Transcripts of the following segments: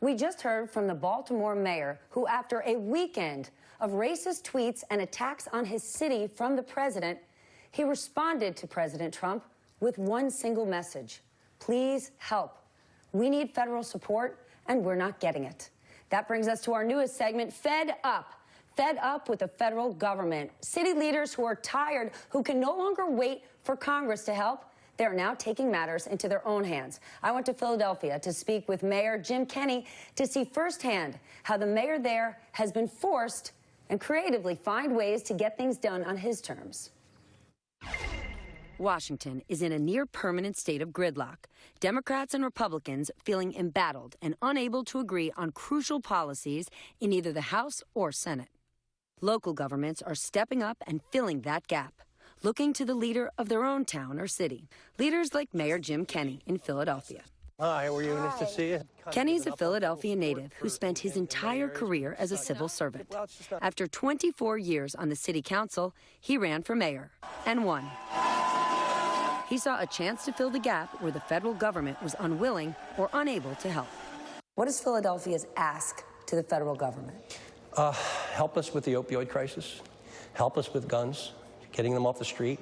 We just heard from the Baltimore mayor who, after a weekend of racist tweets and attacks on his city from the president, he responded to President Trump with one single message: please help. We need federal support, and we're not getting it. That brings us to our newest segment, Fed Up. Fed up with the federal government. City leaders who are tired, who can no longer wait for Congress to help, they are now taking matters into their own hands. I went to Philadelphia to speak with Mayor Jim Kenney to see firsthand how the mayor there has been forced and creatively find ways to get things done on his terms. Washington is in a near-permanent state of gridlock. Democrats and Republicans feeling embattled and unable to agree on crucial policies in either the House or Senate. Local governments are stepping up and filling that gap, looking to the leader of their own town or city. Leaders like Mayor Jim Kenney in Philadelphia. Hi, how are you? Nice to see you. Kenny's a Philadelphia native who spent his entire career as a civil servant. After 24 years on the city council, he ran for mayor and won. He saw a chance to fill the gap where the federal government was unwilling or unable to help. What is Philadelphia's ask to the federal government? Help us with the opioid crisis, help us with guns, getting them off the street,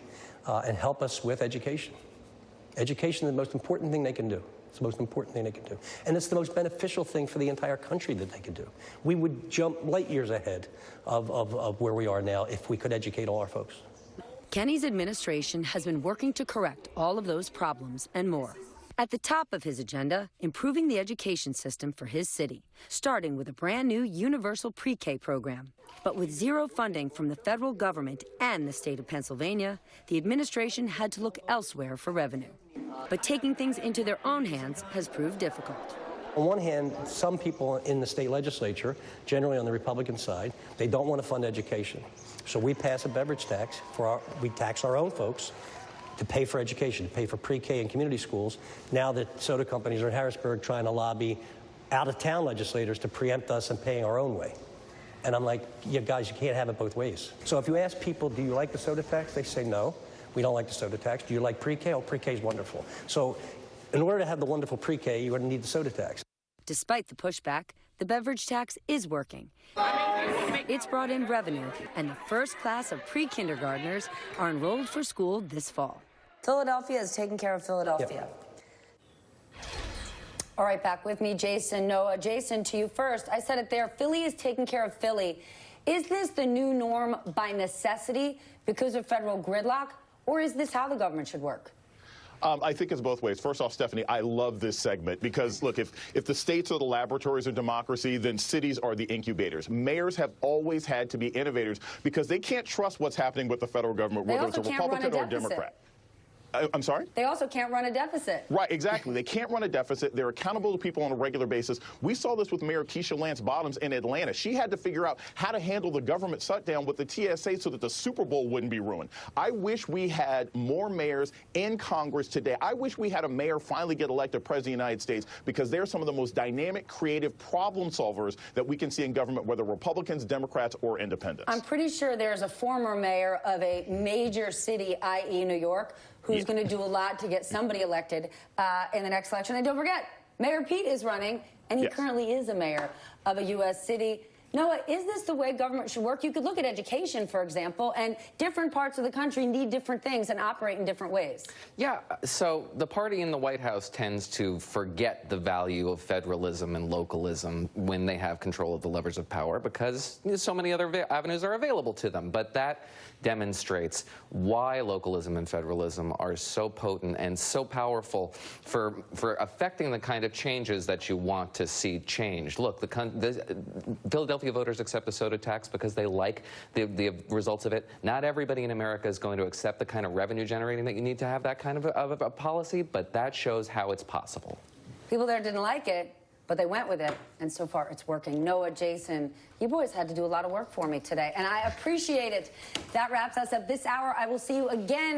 and help us with education. Education is the most important thing they can do. It's the most important thing they can do. And it's the most beneficial thing for the entire country that they can do. We would jump light years ahead of where we are now if we could educate all our folks. Kenny's administration has been working to correct all of those problems and more. At the top of his agenda, improving the education system for his city, starting with a brand new universal pre-K program. But with zero funding from the federal government and the state of Pennsylvania, the administration had to look elsewhere for revenue. But taking things into their own hands has proved difficult. On one hand, some people in the state legislature, generally on the Republican side, they don't want to fund education. So we pass a beverage tax, we tax our own folks to pay for education, to pay for pre-K and community schools. Now that soda companies are in Harrisburg trying to lobby out-of-town legislators to preempt us in paying our own way. And I'm like, yeah, guys, you can't have it both ways. So if you ask people, do you like the soda tax? They say no, we don't like the soda tax. Do you like pre-K? Oh, pre-K is wonderful. So in order to have the wonderful pre-K, you're going to need the soda tax. Despite the pushback, the beverage tax is working. It's brought in revenue, and the first class of pre-kindergartners are enrolled for school this fall. Philadelphia is taking care of Philadelphia. Yep. All right, back with me, Jason, Noah. Jason, to you first. I said it there, Philly is taking care of Philly. Is this the new norm by necessity because of federal gridlock, or is this how the government should work? I think it's both ways. First off, Stephanie, I love this segment because, look, if the states are the laboratories of democracy, then cities are the incubators. Mayors have always had to be innovators because they can't trust what's happening with the federal government, whether it's a Republican or a Democrat. I'm sorry? They also can't run a deficit. Right, exactly. They can't run a deficit. They're accountable to people on a regular basis. We saw this with Mayor Keisha Lance Bottoms in Atlanta. She had to figure out how to handle the government shutdown with the TSA so that the Super Bowl wouldn't be ruined. I wish we had more mayors in Congress today. I wish we had a mayor finally get elected president of the United States because they're some of the most dynamic, creative problem solvers that we can see in government, whether Republicans, Democrats, or independents. I'm pretty sure there's a former mayor of a major city, i.e. New York, who's going to do a lot to get somebody elected in the next election. And don't forget, Mayor Pete is running, and he currently is a mayor of a U.S. city. Noah, is this the way government should work? You could look at education, for example, and different parts of the country need different things and operate in different ways. Yeah, so the party in the White House tends to forget the value of federalism and localism when they have control of the levers of power because so many other avenues are available to them. But that demonstrates why localism and federalism are so potent and so powerful for affecting the kind of changes that you want to see change. Look, the Philadelphia voters accept the soda tax because they like the results of it. Not everybody in America is going to accept the kind of revenue generating that you need to have that kind of a policy, but that shows how it's possible. People there didn't like it, but they went with it, and so far it's working. Noah, Jason, you boys had to do a lot of work for me today, and I appreciate it. That wraps us up this hour. I will see you again.